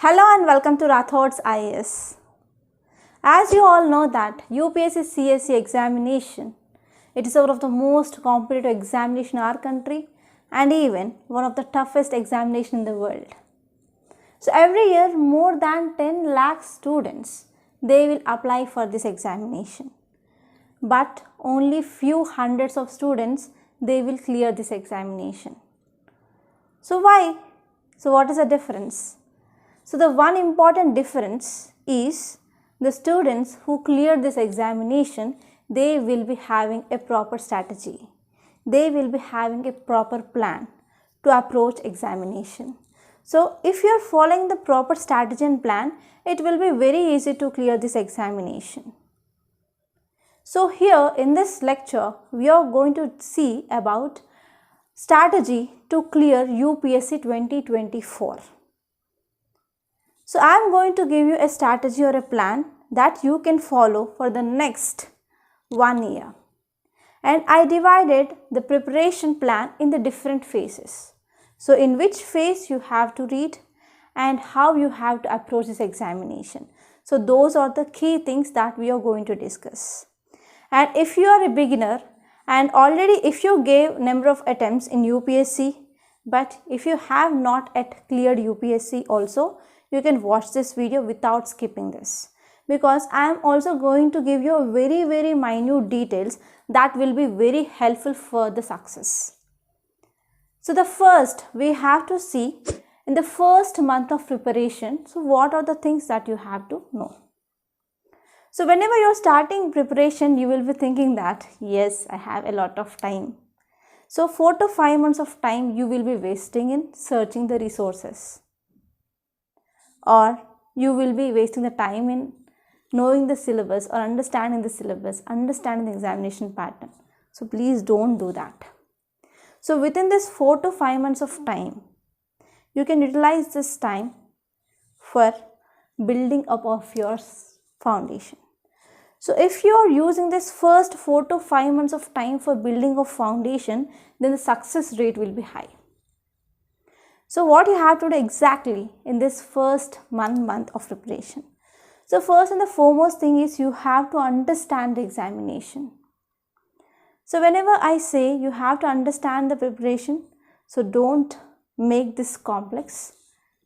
Hello and welcome to Rathod's IAS. As you all know that UPSC CSE examination, it is one of the most competitive examination in our country and even one of the toughest examination in the world. So every year more than 10 lakh students, they will apply for this examination. But only few hundreds of students, they will clear this examination. So why? So what is the difference? So the one important difference is the students who clear this examination, they will be having a proper strategy. They will be having a proper plan to approach examination. So if you are following the proper strategy and plan, it will be very easy to clear this examination. So here in this lecture, we are going to see about strategy to clear UPSC 2024. So I am going to give you a strategy or a plan that you can follow for the next 1 year. And I divided the preparation plan in the different phases. So in which phase you have to read and how you have to approach this examination. So those are the key things that we are going to discuss. And if you are a beginner and already if you gave number of attempts in UPSC, but if you have not yet cleared UPSC also, you can watch this video without skipping this, because I am also going to give you very minute details that will be very helpful for the success. So the first we have to see in the first month of preparation, so what are the things that you have to know. So whenever you are starting preparation, you will be thinking that yes, I have a lot of time. So 4 to 5 months of time you will be wasting in searching the resources, or you will be wasting the time in knowing the syllabus or understanding the syllabus, understanding the examination pattern. So please don't do that. So within this 4 to 5 months of time, you can utilize this time for building up of your foundation. So if you are using this first 4 to 5 months of time for building of foundation, then the success rate will be high. So what you have to do exactly in this first month of preparation. So first and the foremost thing is you have to understand the examination. So whenever I say you have to understand the preparation, so don't make this complex,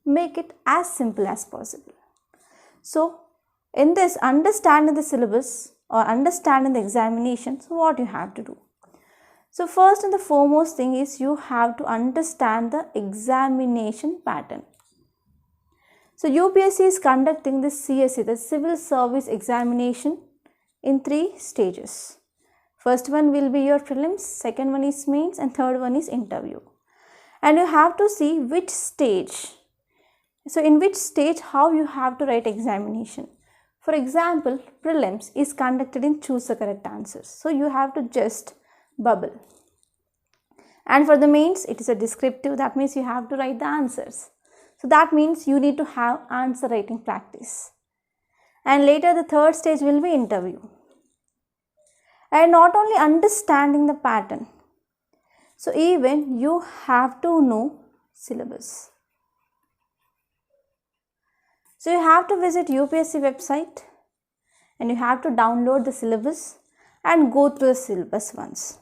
make it as simple as possible. So in this understanding the syllabus or understanding the examination, so what you have to do? So first and the foremost thing is you have to understand the examination pattern. So UPSC is conducting this CSE, the Civil Service Examination, in 3 stages. First one will be your prelims, second one is mains, and third one is interview. And you have to see which stage. So in which stage how you have to write examination. For example, prelims is conducted in choose the correct answers. So you have to just bubble. And for the mains, it is a descriptive, that means you have to write the answers. So that means you need to have answer writing practice. And later the third stage will be interview. And not only understanding the pattern, so even you have to know syllabus. So you have to visit UPSC website and you have to download the syllabus and go through the syllabus once.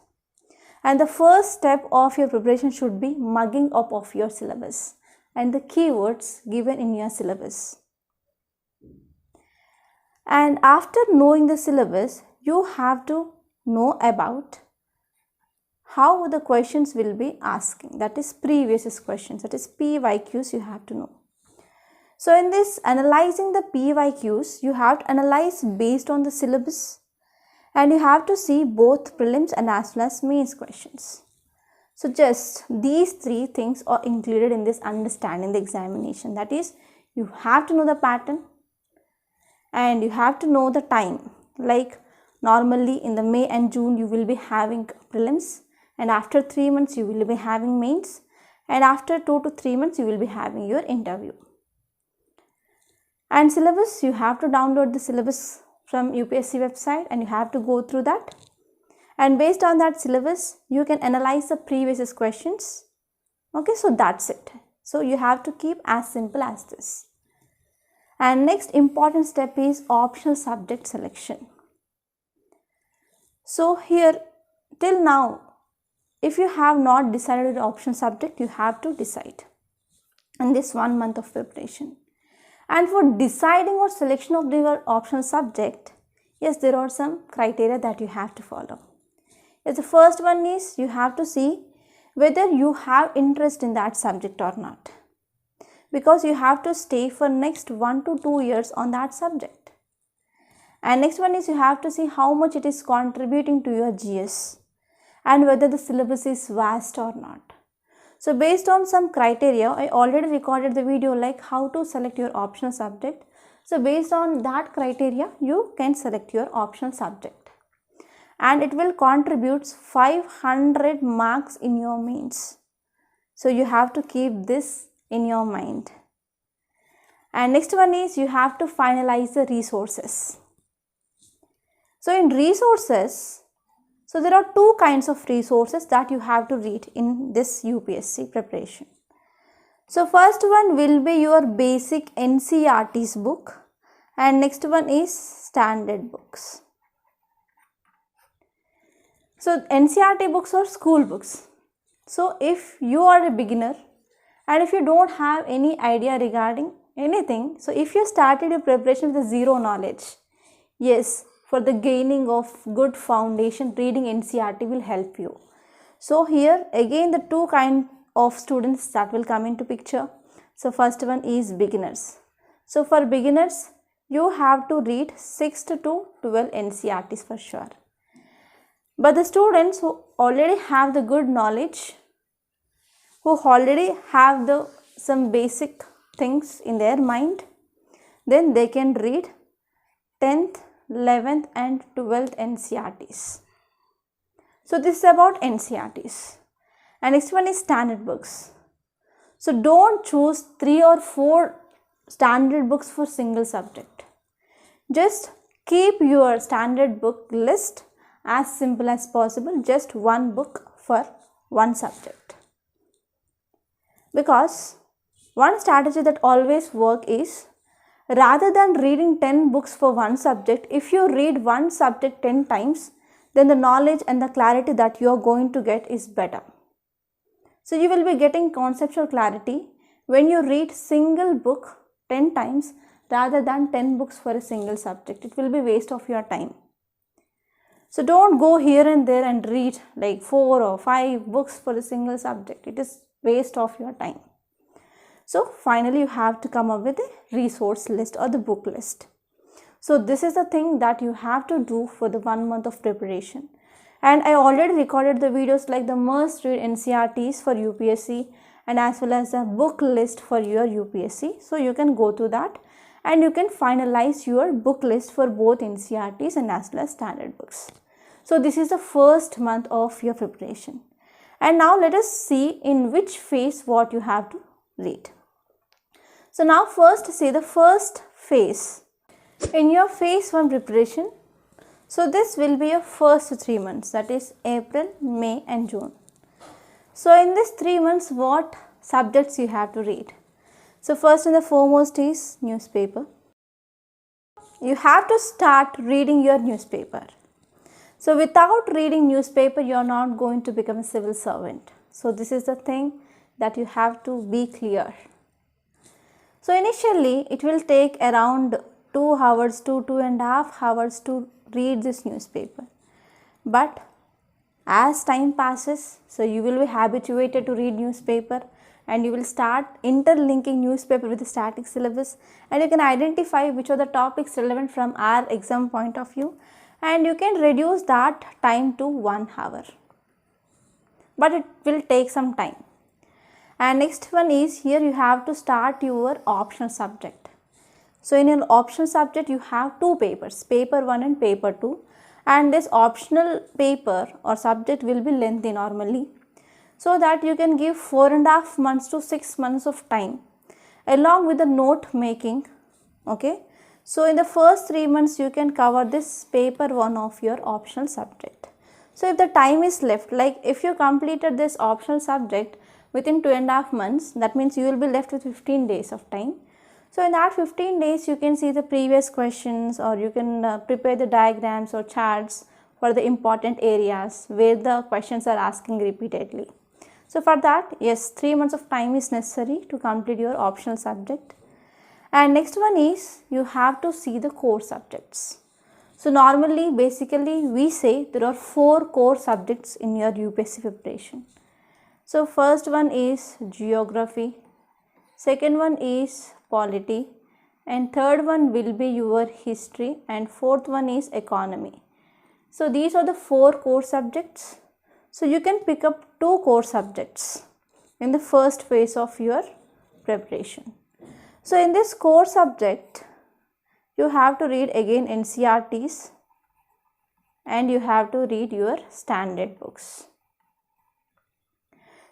And the first step of your preparation should be mugging up of your syllabus and the keywords given in your syllabus. And after knowing the syllabus, you have to know about how the questions will be asking. That is previous questions, that is PYQs you have to know. So in this analyzing the PYQs, you have to analyze based on the syllabus. And you have to see both prelims and as well as mains questions. So just these 3 things are included in this understanding the examination. That is, you have to know the pattern and you have to know the time. Like normally in the May and June you will be having prelims, and after 3 months you will be having mains, and after 2 to 3 months you will be having your interview. And syllabus, you have to download the syllabus from UPSC website and you have to go through that, and based on that syllabus you can analyze the previous questions. Okay, so that's it. So you have to keep as simple as this. And next important step is optional subject selection. So here till now, if you have not decided the optional subject, you have to decide in this 1 month of preparation. And for deciding or selection of your optional subject, yes, there are some criteria that you have to follow. Yes, the first one is you have to see whether you have interest in that subject or not, because you have to stay for next 1 to 2 years on that subject. And next one is you have to see how much it is contributing to your GS and whether the syllabus is vast or not. So based on some criteria, I already recorded the video like how to select your optional subject. So based on that criteria, you can select your optional subject. And it will contribute 500 marks in your mains. So you have to keep this in your mind. And next one is you have to finalize the resources. So in resources, so there are two kinds of resources that you have to read in this UPSC preparation. So first one will be your basic NCERT's book and next one is standard books. So NCERT books are school books. So if you are a beginner and if you don't have any idea regarding anything, so if you started your preparation with zero knowledge, yes, for the gaining of good foundation, reading NCERT will help you. So here again the two kind of students that will come into picture. So first one is beginners. So for beginners, you have to read 6 to 12 NCERTs for sure. But the students who already have the good knowledge, who already have some basic things in their mind, then they can read 10th, 11th and 12th NCERTs. So this is about NCERTs. And next one is standard books. So don't choose 3 or 4 standard books for single subject. Just keep your standard book list as simple as possible, just one book for one subject. Because one strategy that always works is, rather than reading 10 books for one subject, if you read one subject 10 times, then the knowledge and the clarity that you are going to get is better. So you will be getting conceptual clarity when you read single book 10 times rather than 10 books for a single subject. It will be waste of your time. So don't go here and there and read like 4 or 5 books for a single subject. It is waste of your time. So finally you have to come up with a resource list or the book list. So this is the thing that you have to do for the 1 month of preparation. And I already recorded the videos like the must read NCERTs for UPSC and as well as the book list for your UPSC. So you can go to that and you can finalize your book list for both NCERTs and as well as standard books. So this is the first month of your preparation. And now let us see in which phase what you have to read. So now first see the first phase. In your phase 1 preparation, so this will be your first 3 months, that is April, May and June. So in these 3 months, what subjects you have to read? So first and the foremost is newspaper. You have to start reading your newspaper. So without reading newspaper, you are not going to become a civil servant. So this is the thing that you have to be clear. So initially, it will take around 2 hours to 2.5 hours to read this newspaper. But as time passes, so you will be habituated to read newspaper and you will start interlinking newspaper with the static syllabus and you can identify which are the topics relevant from our exam point of view and you can reduce that time to 1 hour. But it will take some time. And next one is here you have to start your optional subject. So in your optional subject you have 2 papers, paper 1 and paper 2, and this optional paper or subject will be lengthy normally, so that you can give 4.5 months to 6 months of time along with the note making. Okay, so in the first 3 months you can cover this paper 1 of your optional subject. So if the time is left, like if you completed this optional subject within 2.5 months, that means you will be left with 15 days of time. So in that 15 days you can see the previous questions, or you can prepare the diagrams or charts for the important areas where the questions are asking repeatedly. So for that, yes, 3 months of time is necessary to complete your optional subject. And next one is you have to see the core subjects. So normally, basically we say there are 4 core subjects in your UPSC preparation. So first one is geography, second one is polity, and third one will be your history, and fourth one is economy. So these are the 4 core subjects. So you can pick up 2 core subjects in the first phase of your preparation. So in this core subject, you have to read again NCERTs and you have to read your standard books.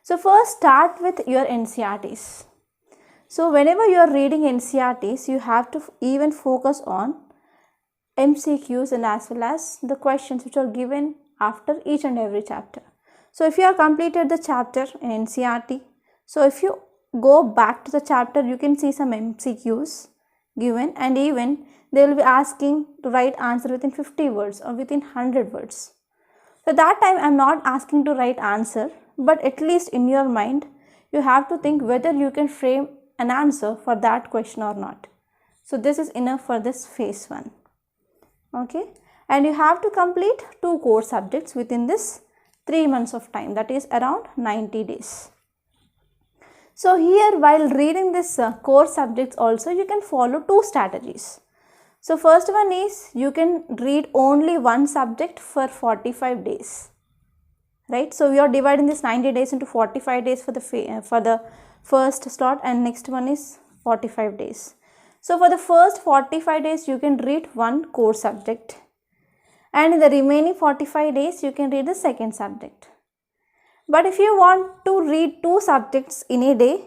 So first start with your NCERTs. So whenever you are reading NCERTs, you have to even focus on MCQs and as well as the questions which are given after each and every chapter. So if you have completed the chapter in NCERT, so if you go back to the chapter, you can see some MCQs given, and even they will be asking to write answer within 50 words or within 100 words. So that time I am not asking to write answer, but at least in your mind you have to think whether you can frame an answer for that question or not. So this is enough for this phase 1. Okay, and you have to complete 2 core subjects within this 3 months of time, that is around 90 days. So here, while reading this core subjects also, you can follow 2 strategies. So first one is you can read only one subject for 45 days, right? So we are dividing this 90 days into 45 days for the first slot, and next one is 45 days. So for the first 45 days you can read one core subject, and in the remaining 45 days you can read the second subject. But if you want to read 2 subjects in a day,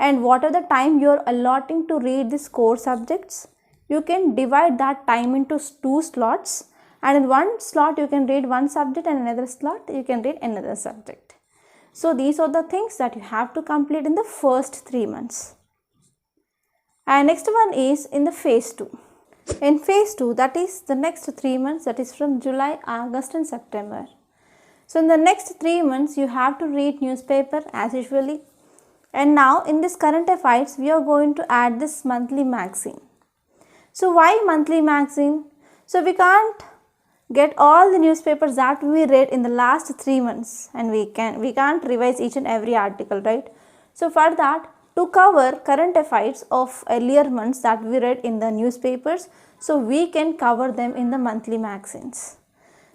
and what are the time you are allotting to read these core subjects, you can divide that time into 2 slots, and in one slot you can read one subject and another slot you can read another subject. So these are the things that you have to complete in the first 3 months. And next one is in the phase 2. In phase 2, that is the next 3 months, that is from July, August and September. So in the next 3 months you have to read newspaper as usually. And now in this current affairs we are going to add this monthly magazine. So why monthly magazine? So we can't get all the newspapers that we read in the last 3 months, and we can't revise each and every article, right? So for that, to cover current affairs of earlier months that we read in the newspapers, so we can cover them in the monthly magazines.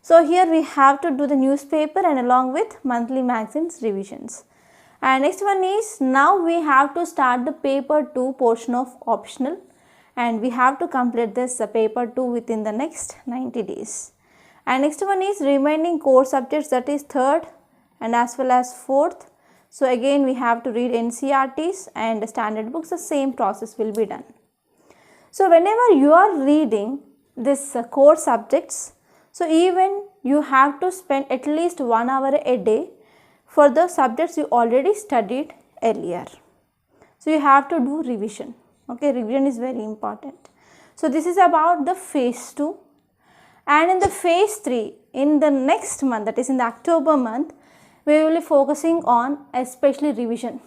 So here we have to do the newspaper and along with monthly magazines revisions. And next one is, now we have to start the paper 2 portion of optional, and we have to complete this paper 2 within the next 90 days. And next one is remaining core subjects, that is 3rd and as well as 4th. So again we have to read NCERTs and standard books, the same process will be done. So whenever you are reading this core subjects, so even you have to spend at least 1 hour a day for the subjects you already studied earlier. So you have to do revision. Okay, revision is very important. So this is about the phase 2. And in the phase 3, in the next month, that is in the October month, we will be focusing on especially revision.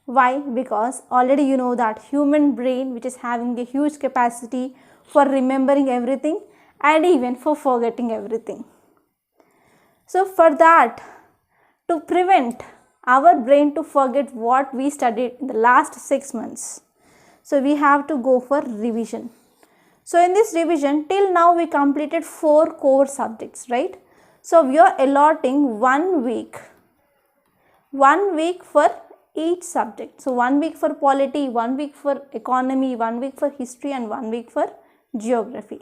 Why? Because already you know that human brain, which is having a huge capacity for remembering everything and even for forgetting everything. So for that, to prevent our brain to forget what we studied in the last 6 months, so we have to go for revision. So in this revision, till now we completed 4 core subjects, right? So we are allotting 1 week for each subject. So 1 week for polity, 1 week for economy, 1 week for history and 1 week for geography.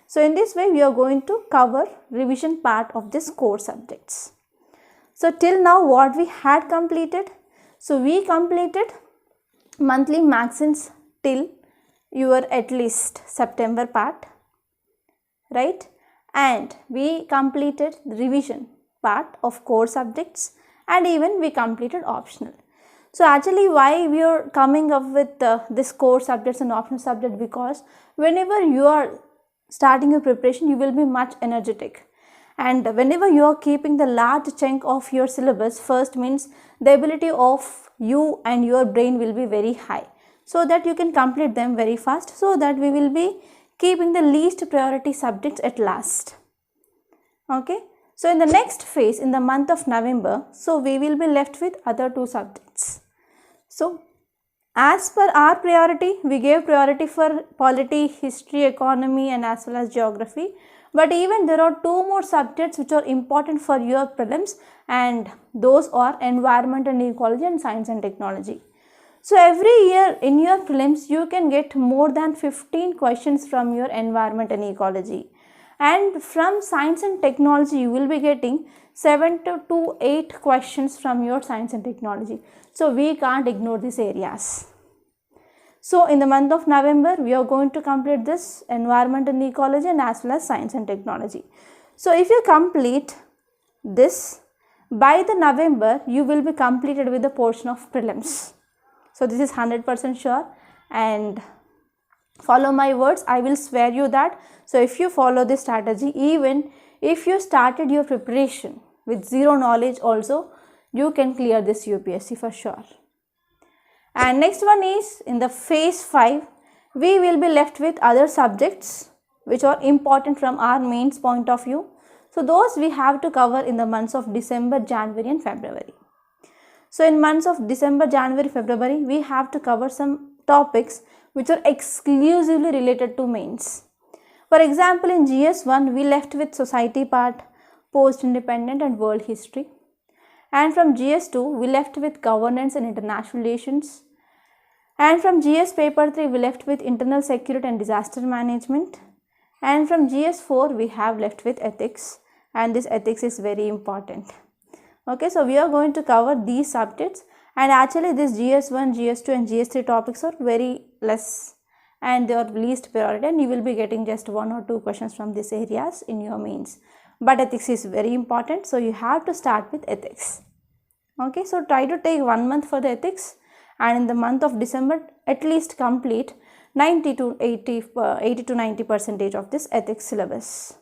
So in this way we are going to cover revision part of this core subjects. So till now what we had completed? So we completed monthly magazines till your at least September part, right? And we completed the revision part of core subjects, and even we completed optional. So actually why we are coming up with this core subjects and optional subject, because whenever you are starting your preparation, you will be much energetic, and whenever you are keeping the large chunk of your syllabus first, means the ability of you and your brain will be very high, so that you can complete them very fast, so that we will be keeping the least priority subjects at last. Okay, so in the next phase, in the month of November, so we will be left with other two subjects. So as per our priority, we gave priority for polity, history, economy and as well as geography. But even there are two more subjects which are important for your prelims, and those are environment and ecology and science and technology. So every year in your prelims, you can get more than 15 questions from your environment and ecology. And from science and technology, you will be getting 7 to 8 questions from your science and technology. So we can't ignore these areas. So in the month of November, we are going to complete this environment and ecology and as well as science and technology. So if you complete this by the November, you will be completed with the portion of prelims. So this is 100% sure, and follow my words, I will swear you that. So if you follow this strategy, even if you started your preparation with zero knowledge also, you can clear this UPSC for sure. And next one is in the phase 5, we will be left with other subjects which are important from our mains point of view. So those we have to cover in the months of December, January and February. So in months of December, January, February, we have to cover some topics which are exclusively related to mains. For example, in GS1, we left with society part, post-independent and world history. And from GS2, we left with governance and international relations. And from GS paper 3, we left with internal security and disaster management. And from GS4, we have left with ethics. And this ethics is very important. Okay, so we are going to cover these subjects, and actually this GS1, GS2 and GS3 topics are very less and they are least priority, and you will be getting just 1 or 2 questions from these areas in your mains. But ethics is very important, so you have to start with ethics. Okay, so try to take 1 month for the ethics, and in the month of December at least complete 80 to 90% of this ethics syllabus.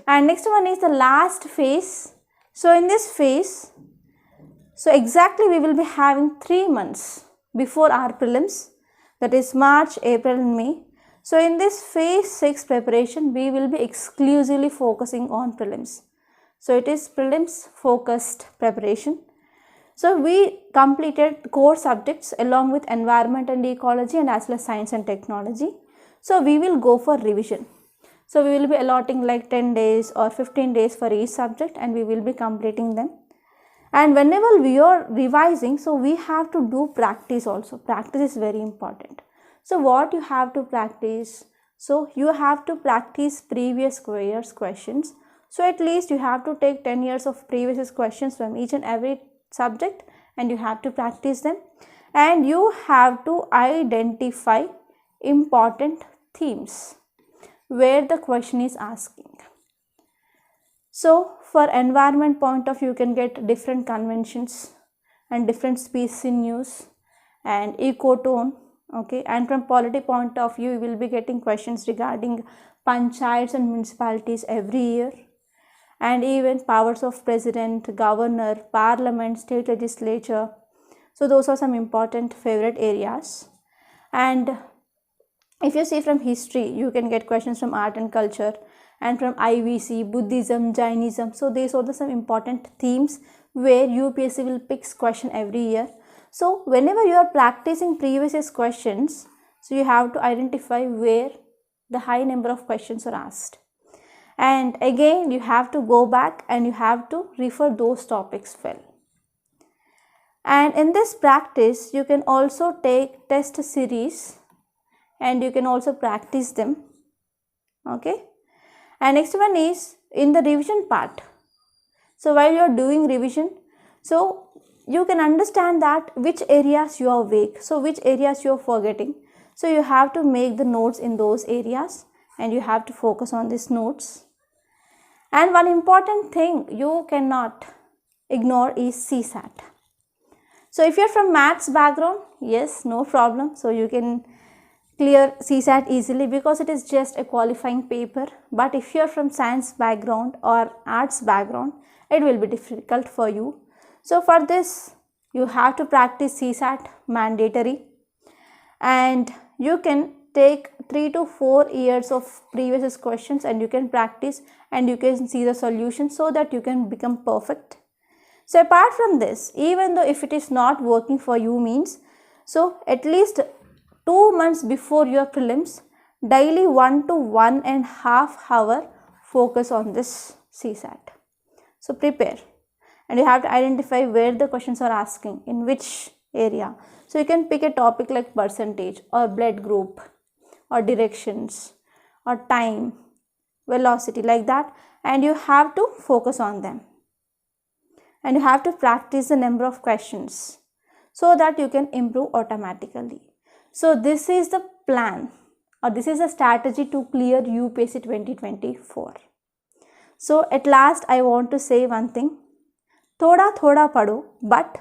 And next one is the last phase. So in this phase, so exactly we will be having 3 months before our prelims, that is March, April and May. So in this phase 6 preparation, we will be exclusively focusing on prelims. So it is prelims focused preparation. So we completed core subjects along with environment and ecology and as well as science and technology. So we will go for revision. So we will be allotting like 10 days or 15 days for each subject, and we will be completing them. And whenever we are revising, so we have to do practice also. Practice is very important. So what you have to practice? So you have to practice previous year's questions. So at least you have to take 10 years of previous questions from each and every subject, and you have to practice them. And you have to identify important themes where the question is asking. So for environment point of view, you can get different conventions and different species in use and ecotone. Okay, and from polity point of view, you will be getting questions regarding panchayats and municipalities every year, and even powers of president, governor, parliament, state legislature. So those are some important favorite areas. And if you see from history, you can get questions from art and culture, and from IVC, Buddhism, Jainism. So these are some important themes where UPSC will pick question every year. So whenever you are practicing previous questions, so you have to identify where the high number of questions are asked. And again, you have to go back and you have to refer those topics well. And in this practice, you can also take test series and you can also practice them. Okay. And next one is in the revision part. So while you are doing revision, so you can understand that which areas you are weak, so which areas you are forgetting. So you have to make the notes in those areas and you have to focus on these notes. And one important thing you cannot ignore is CSAT. So if you're from maths background, yes, no problem. So you can clear CSAT easily because it is just a qualifying paper. But if you're from science background or arts background, it will be difficult for you. So for this, you have to practice CSAT mandatory, and you can take 3 to 4 years of previous questions and you can practice and you can see the solution so that you can become perfect. So apart from this, even though if it is not working for you means, so at least 2 months before your prelims, daily 1 to 1.5 hour focus on this CSAT. So prepare, and you have to identify where the questions are asking, in which area. So you can pick a topic like percentage or blood group or directions or time, velocity, like that, and you have to focus on them. And you have to practice the number of questions so that you can improve automatically. So this is the plan, or this is a strategy to clear UPSC 2024. So at last I want to say one thing. Thoda thoda padho, but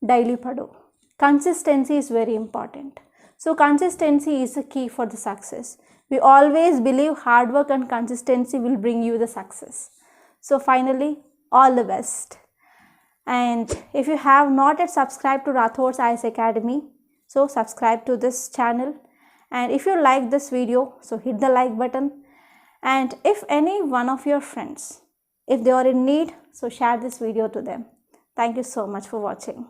daily padho. Consistency is very important. So consistency is the key for the success. We always believe hard work and consistency will bring you the success. So finally, all the best. And if you have not yet subscribed to Rathod's IAS Academy, so subscribe to this channel. And if you like this video, so hit the like button. And if any one of your friends, if they are in need, so share this video to them. Thank you so much for watching.